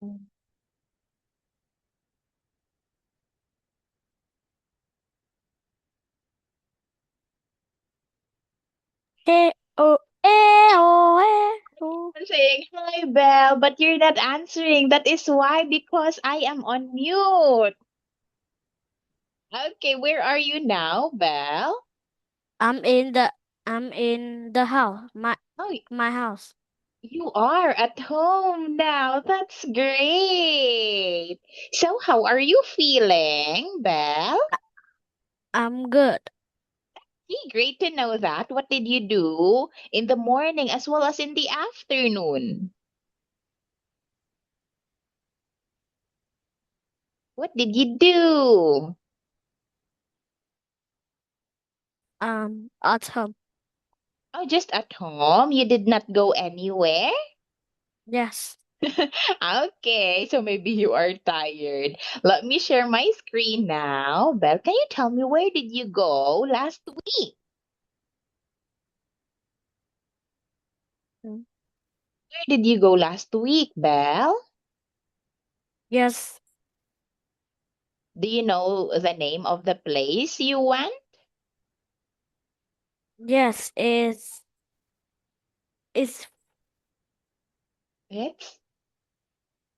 Eh, oh, eh, oh, eh, oh. I'm saying hi, Belle, but you're not answering. That is why, because I am on mute. Okay, where are you now, Belle? I'm in the I'm in the house. Oh, My house. you are at home now. That's great. So, how are you feeling, Belle? I'm good. Great to know that. What did you do in the morning as well as in the afternoon? What did you do? At home. Oh, just at home. You did not go anywhere? Yes. Okay, so maybe you are tired. Let me share my screen now. Belle, can you tell me where did you go last week? Mm. Where did you go last week, Belle? Yes. Do you know the name of the place you went? Yes. It's It's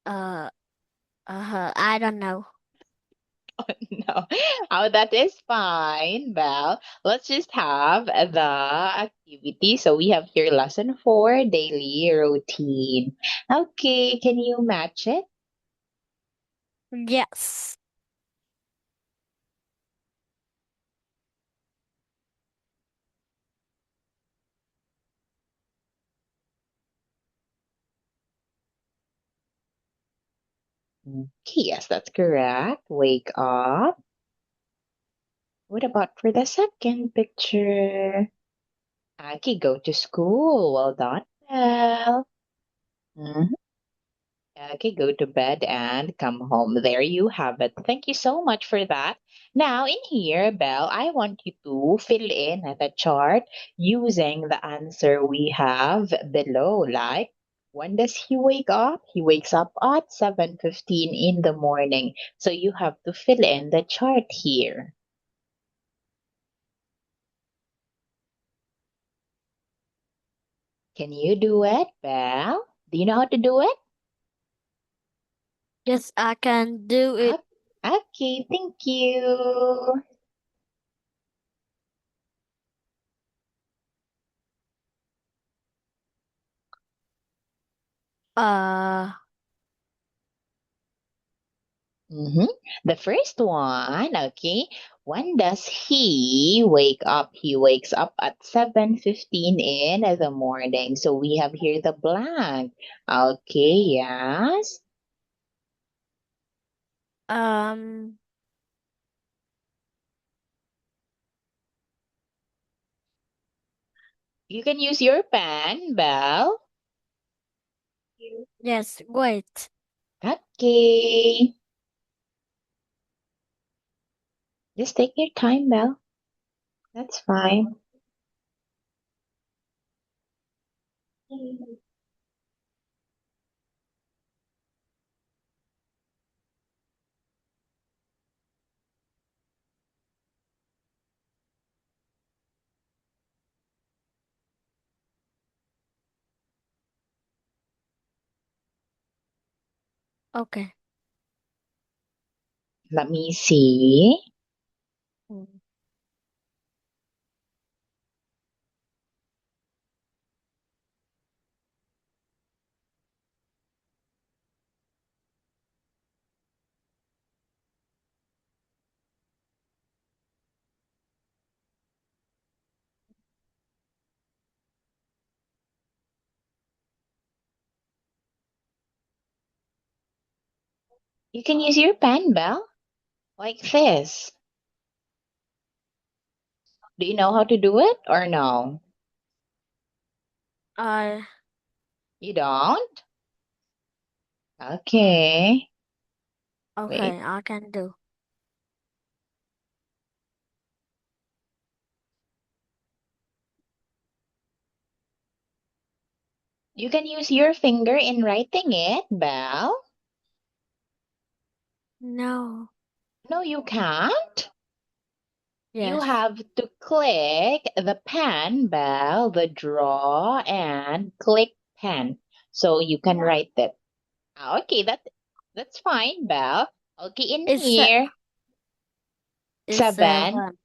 uh I don't know. no. Oh, that is fine, Belle. Let's just have the activity. So we have here lesson 4, daily routine. Okay, can you match it? Yes. Okay, yes, that's correct. Wake up. What about for the second picture? Okay, go to school. Well done, Belle. Mhm. Okay, go to bed and come home. There you have it. Thank you so much for that. Now, in here, Belle, I want you to fill in the chart using the answer we have below. Like, when does he wake up? He wakes up at 7:15 in the morning. So you have to fill in the chart here. Can you do it, Belle? Do you know how to do it? Yes, I can do it. Ah, okay, thank you. Uh Mm-hmm. The first one, okay. When does he wake up? He wakes up at 7:15 in the morning. So we have here the blank. Okay, yes. um You can use your pen, Belle. yes, wait. Okay. Just take your time, Belle. That's fine. Okay. Let me see. Mm. You can use your pen, Belle, like this. Do you know how to do it or no? I You don't? Okay. Wait. okay, I can do. You can use your finger in writing it, Belle. No. No, you can't. You Yes. have to click the pen, Belle, the draw, and click pen. So you can write it. Okay, that's fine, Belle. Okay, in It's here, it's 7, 7.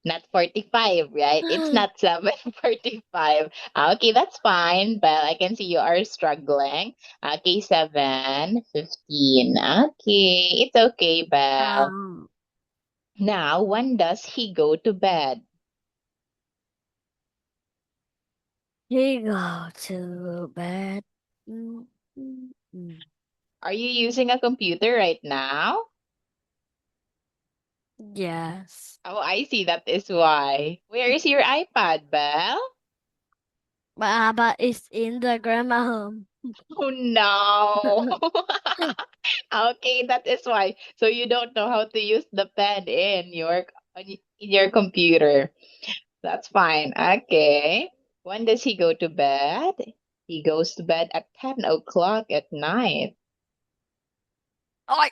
not 45, right? It's not 7:45. Okay, that's fine, Belle. I can see you are struggling. Okay, 7:15. Okay, it's okay, Belle. Um, Now, when does he go to bed? he go to bed. Mm, mm, mm. Are you using a computer right now? Yes. Oh, I see. That is why. Where is your iPad, Belle? But it's in the grandma home. Oh no. Okay, that is why. So you don't know how to use the pen in your computer. That's fine. Okay. When does he go to bed? He goes to bed at 10 o'clock at night. Oh,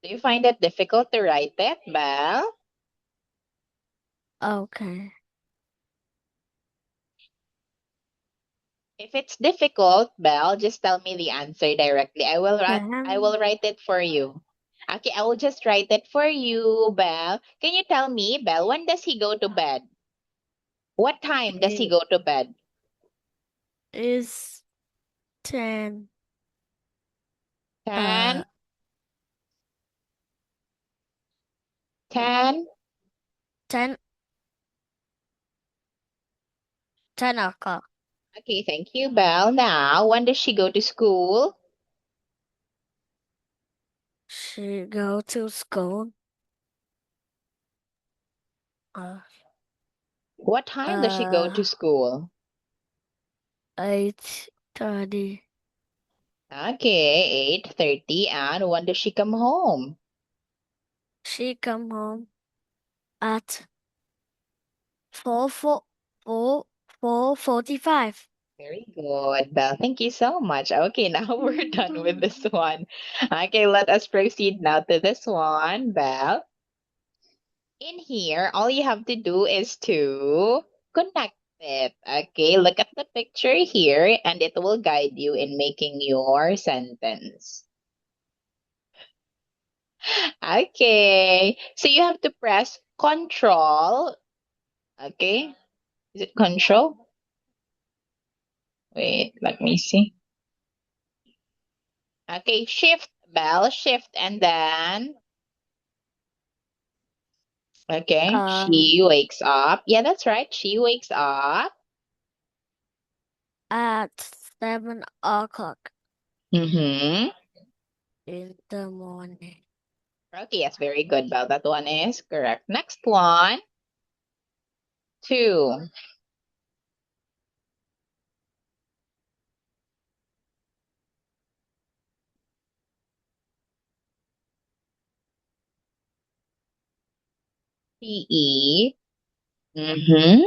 Do you find it difficult to write it, Belle? okay. If it's difficult, Belle, just tell me the answer directly. I will 10, write it for you. Okay, I will just write it for you, Belle. Can you tell me, Belle, when does he go to bed? What time does he it go to bed? is 10, 10, uh, 10. 10, 10 o'clock. Okay, thank you, Belle. Now, when does she go to school? She go to school. Uh, What time does she go uh, to school? 8:30. Okay, 8:30. And when does she come home? She come home at 4, 4, 4, 4:45. Very good, Belle. Thank you so much. Okay, now we're done with this one. Okay, let us proceed now to this one, Belle. In here, all you have to do is to connect it. Okay, look at the picture here, and it will guide you in making your sentence. Okay, so you have to press Control. Okay, is it Control? Wait, let me see. Okay, Shift, Belle, Shift, and then okay, Um, she wakes up. Yeah, that's right. She wakes up. at 7 o'clock Mm-hmm. in the morning. Okay, yes, very good, Belle. That one is correct. Next one, 2. PE. Mm-hmm.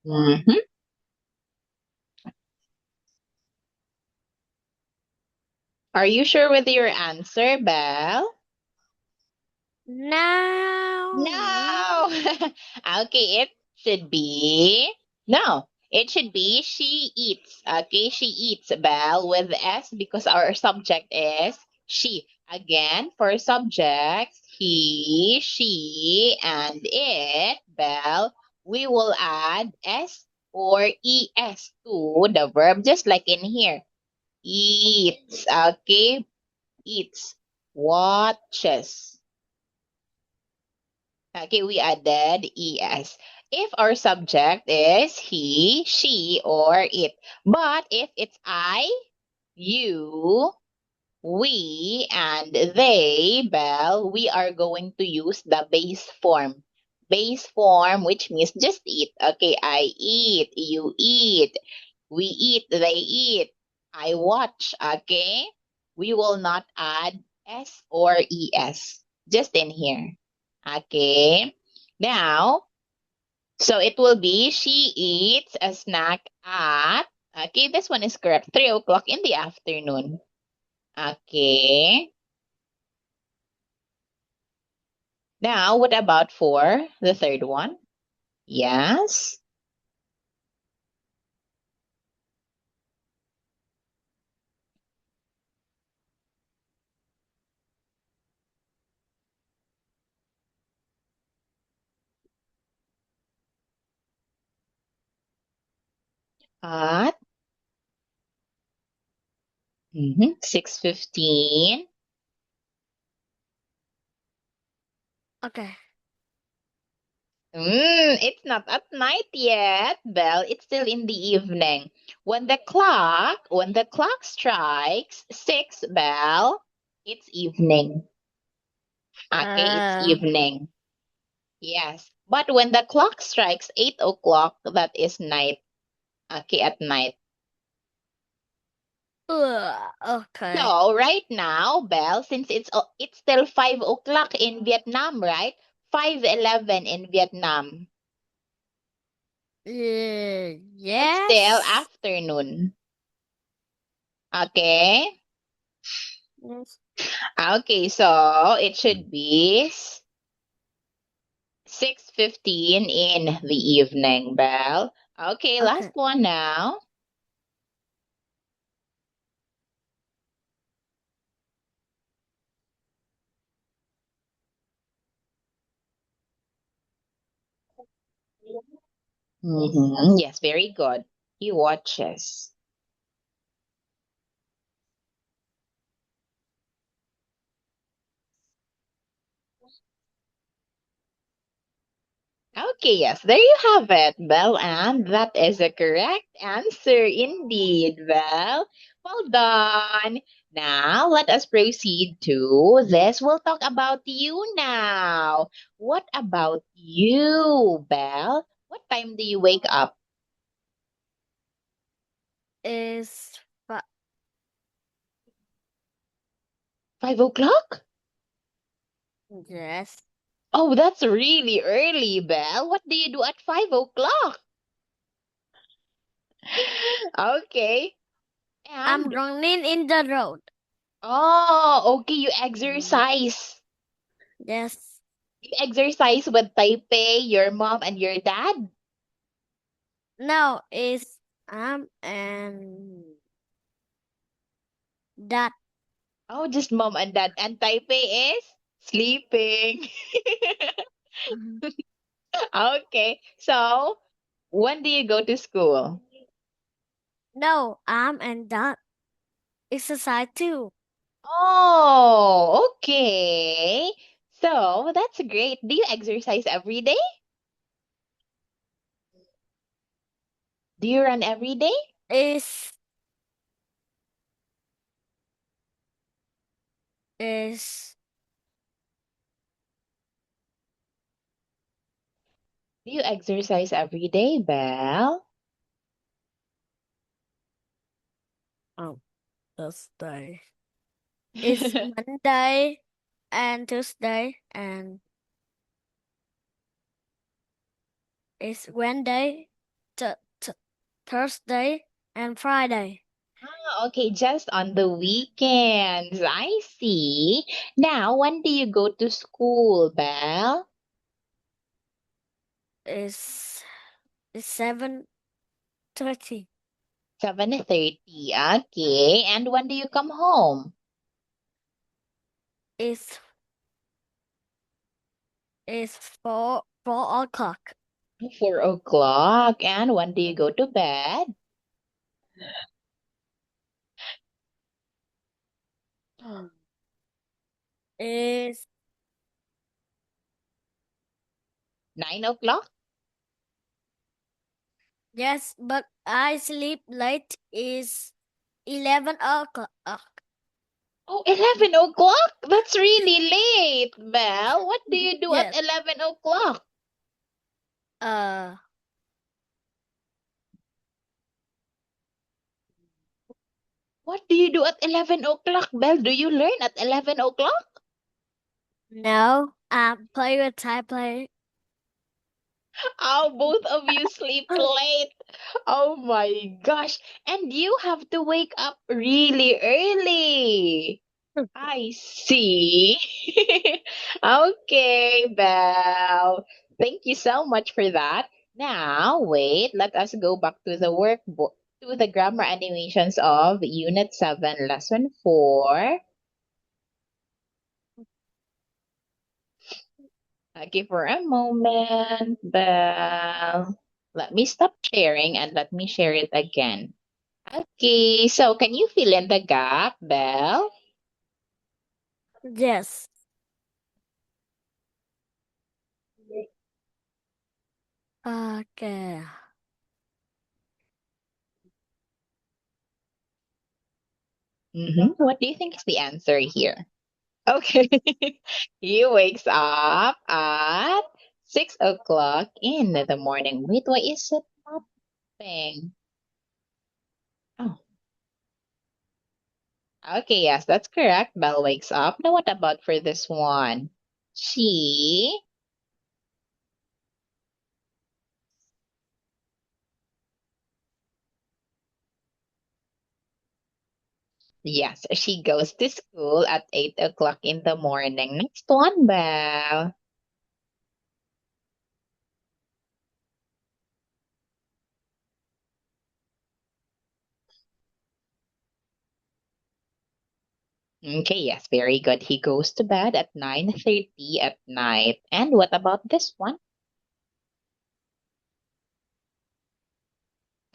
Mm-hmm. Are you sure with your answer, Belle? Now, No. Okay, it should be no. It should be she eats. Okay, she eats, Belle, with S because our subject is she. Again, for subjects, he, she, and it, Belle, we will add S or ES to the verb, just like in here. Eats. Okay, eats. Watches. Okay, we added es. If our subject is he, she, or it. But if it's I, you, we, and they, Belle, we are going to use the base form. base form, which means just eat. Okay, I eat, you eat, we eat, they eat, I watch. Okay, we will not add S or ES, just in here. Okay, now, so it will be she eats a snack at, okay, this one is correct, 3 o'clock in the afternoon. Okay. Now, what about for the third one? Yes. At 6:15. Okay. It's not at night yet, Belle. It's still in the evening. When the clock strikes 6, Belle, it's evening. Okay, it's Uh, evening. Yes. But when the clock strikes 8 o'clock, that is night. Okay, at night. okay. So right now, Belle, since it's still 5 o'clock in Vietnam, right? 5:11 in Vietnam. That's still Yes. afternoon. Okay. Yes. Okay, so it should be 6:15 in the evening, Belle. Okay, last Okay. one now. Yes, very good. He watches. Okay, yes, there you have it, Belle, and that is a correct answer indeed, Belle. Well done. Now, let us proceed to this. We'll talk about you now. What about you, Belle? What time do you wake up? Is 5 o'clock? yes. Oh, that's really early, Belle. What do you do at 5 o'clock? Okay. I'm And, running in the road. oh, okay, you exercise. Yes. You exercise with Taipei, your mom, and your dad? Now is and that. Oh, just mom and dad. And Taipei is sleeping. Okay. So, when do you go to school? No, and that exercise too. Oh, okay. So, that's great. Do you exercise every day? Do you run every day? Is is Do you exercise every day, Belle? oh Thursday. Is Monday and Tuesday and is Wednesday, Thursday and Friday. Okay, just on the weekends. I see. Now, when do you go to school, Belle? Is 7:30. 7:30. Okay. And when do you come home? Is 4 o'clock. 4 o'clock. And when do you go to bed? Is 9 o'clock? yes, but I sleep late. Is 11 o'clock. Oh, 11 o'clock? That's really late, Belle. What do you do at Yes, 11 o'clock? Uh, What do you do at 11 o'clock, Belle? Do you learn at 11 o'clock? no. Play with tablet. Oh, both of you sleep late. Oh my gosh. And you have to wake up really early. I see. Okay, Belle. Thank you so much for that. Now, wait, let us go back to the workbook, to the grammar animations of Unit 7, Lesson 4. Okay, for a moment, Belle. Let me stop sharing and let me share it again. Okay, so can you fill in the gap, Belle? Yes. Okay. What do you think is the answer here? Okay. He wakes up at 6 o'clock in the morning. Wait, why is it nothing? Oh, okay, yes, that's correct. Belle wakes up. Now, what about for this one? She, yes, she goes to school at 8 o'clock in the morning. Next one, Belle. Okay, yes, very good. He goes to bed at 9:30 at night. And what about this one?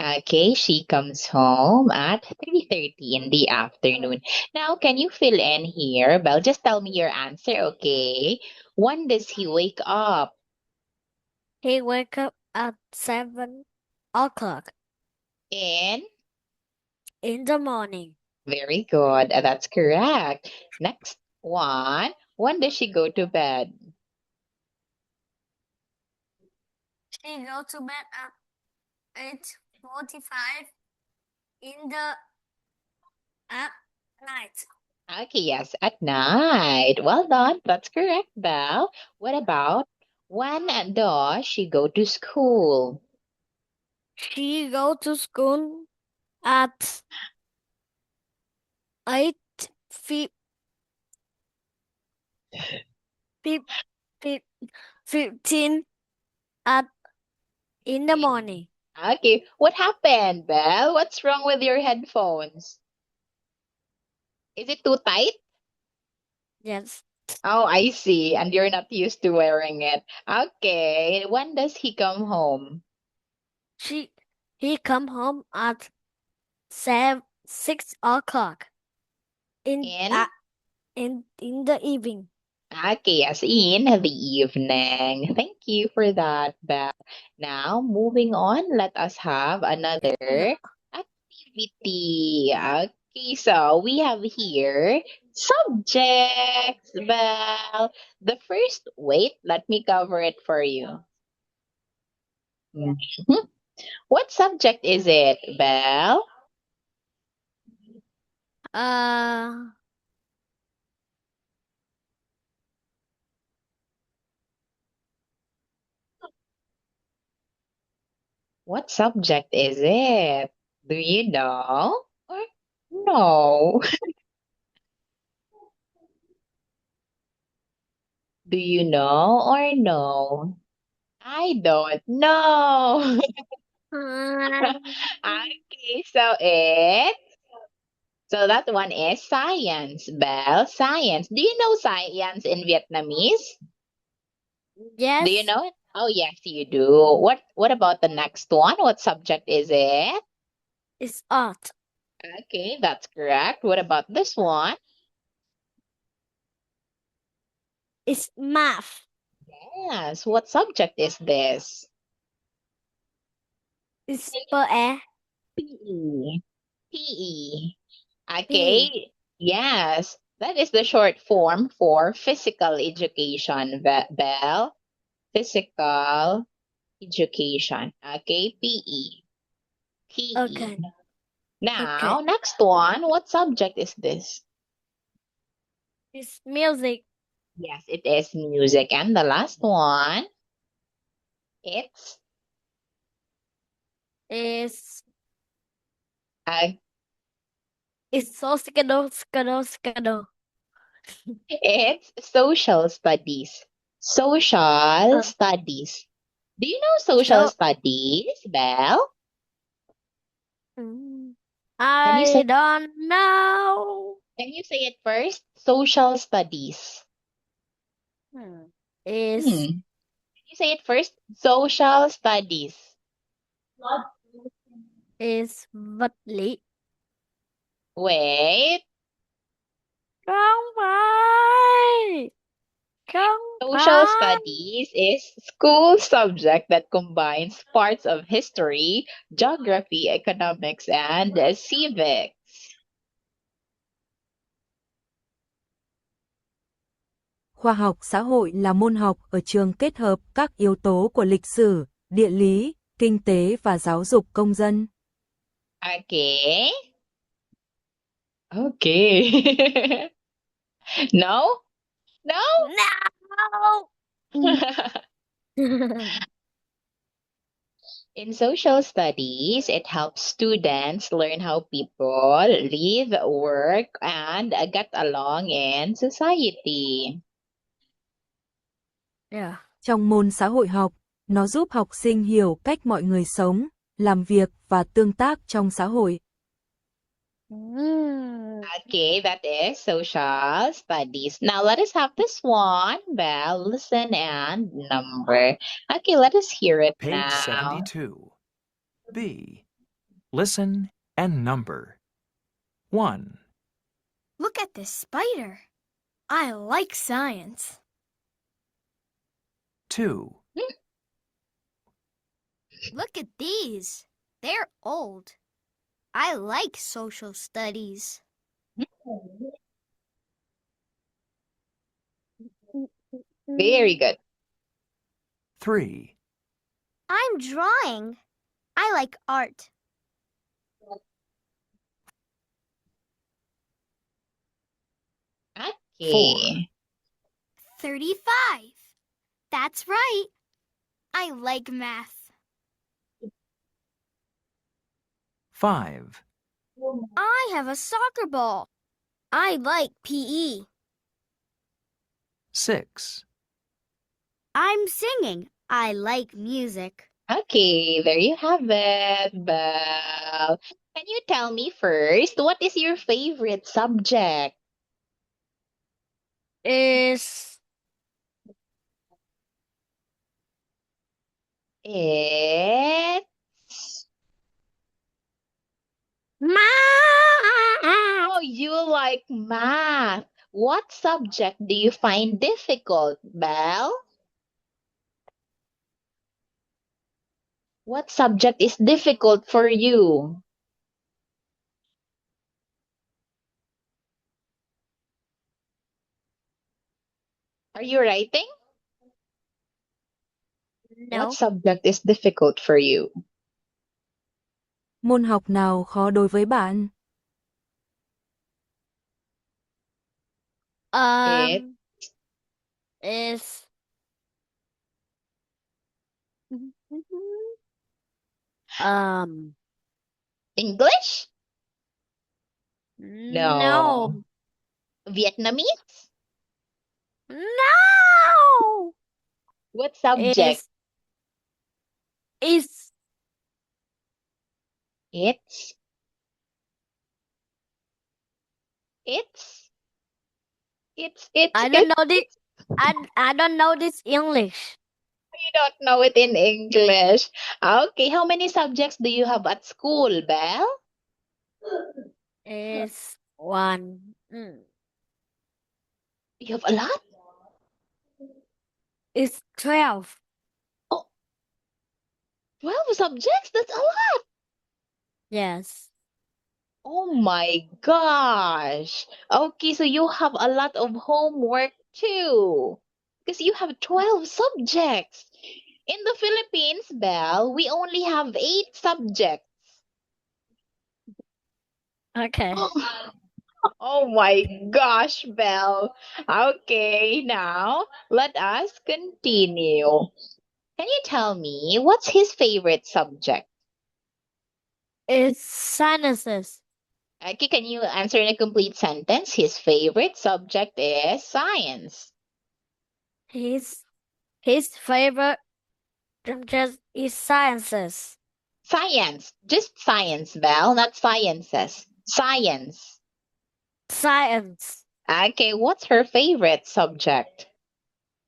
Okay, she comes home at 3:30 in the afternoon. Now, can you fill in here? Belle, just tell me your answer, okay? When does he wake up? He wake up at 7 o'clock In? in the morning. Very good. That's correct. Next one. When does she go to bed? She go to bed at 8:45 in the at night. Okay, yes, at night. Well done. That's correct, Belle. What about when does she go to school? She go to school at 8 fif- fif- fif- 15 at in the morning. Okay, what happened, Belle? What's wrong with your headphones? Is it too tight? Yes. Oh, I see. And you're not used to wearing it. Okay, when does he come home? She he come home at 6 o'clock in In? uh, in the evening. Okay, yes, in the evening. Thank you for that, Belle. Now, moving on, let us have No. another activity. Okay, so we have here subjects, Belle. The first, wait, let me cover it for you. Mhm. What subject is it, Belle? Uh, What subject is it? Do you know? Or no? Do you know or no? I don't know. Okay, so that one is science, Belle. Science. Do you know science in Vietnamese? Do you yes, know it? Oh yes, you do. What about the next one? What subject is it? it's art. Okay, that's correct. What about this one? It's math. Yes, what subject is this? It's PE. PE. PE. P. Okay, yes, that is the short form for physical education, Belle. Physical Education. Okay, PE. PE. Okay. Now, Okay. next one. What subject is this? It's music. Yes, it is music. And the last one, it's It's uh, it's so skado. it's social studies. Social Uh, studies. Do you know social so studies, Belle? mm, Can you say I don't know. can you say it first? Social studies. Hmm. Hmm. Is Can you say it first? Social studies. is vật lý. Wait. Không phải. Không Social phải. studies is school subject that combines parts of history, geography, economics, and civics. Khoa học xã hội là môn học ở trường kết hợp các yếu tố của lịch sử, địa lý, kinh tế và giáo dục công dân. Okay. Okay. No? No? No. In social studies, it helps students learn how people live, work, and get along in society. Yeah. Trong môn xã hội học, nó giúp học sinh hiểu cách mọi người sống, làm việc và tương tác trong xã hội. Mm. Okay, that is social studies. Now let us have this one. Well, listen and number. Okay, let us hear it Page now. 72. B. Listen and number. 1, Look at this spider. I like science. 2, Look at these. They're old. I like social studies. Very good. 3, I'm drawing. I like art. 4, Okay. 35. That's right. I like math. 5, I have a soccer ball. I like PE. 6, I'm singing. I like music. Okay, there you have it, Belle. Can you tell me first, what is your favorite subject? Is It's math. Oh, you like math. What subject do you find difficult, Belle? What subject is difficult for you? Are you writing? What No. subject is difficult for you? Môn học nào khó đối với bạn? It Is um English? no. Vietnamese? No. What subject? Is It's it's it's I don't it's know this. I don't know this English. you don't know it in English. Okay, how many subjects do you have at school, Belle? Is one. You have a lot? It's 12. Oh, 12 subjects? That's a lot. Yes. Oh my gosh. Okay, so you have a lot of homework too. Because you have 12 subjects. In the Philippines, Belle. We only have 8 subjects. Okay. Oh my gosh, Belle. Okay, now let us continue. Can you tell me what's his favorite subject? It's sinuses. Okay, can you answer in a complete sentence? His favorite subject is science. His favorite subject is sciences. Science, just science, Belle, not sciences. Science. Science. Okay, what's her favorite subject?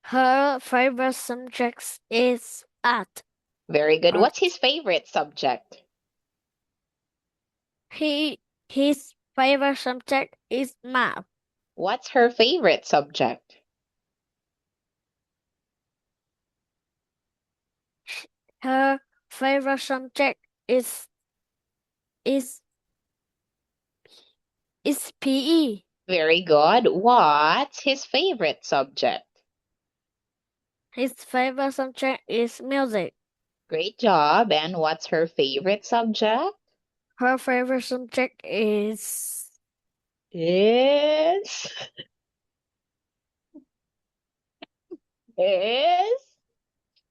Her favorite subject is art. Very good. Art. What's his favorite subject? His favorite subject is math. What's her favorite subject? Her favorite subject is PE. Very good. What's his favorite subject? His favorite subject is music. Great job. And what's her favorite subject? Her favorite subject is Is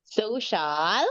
social.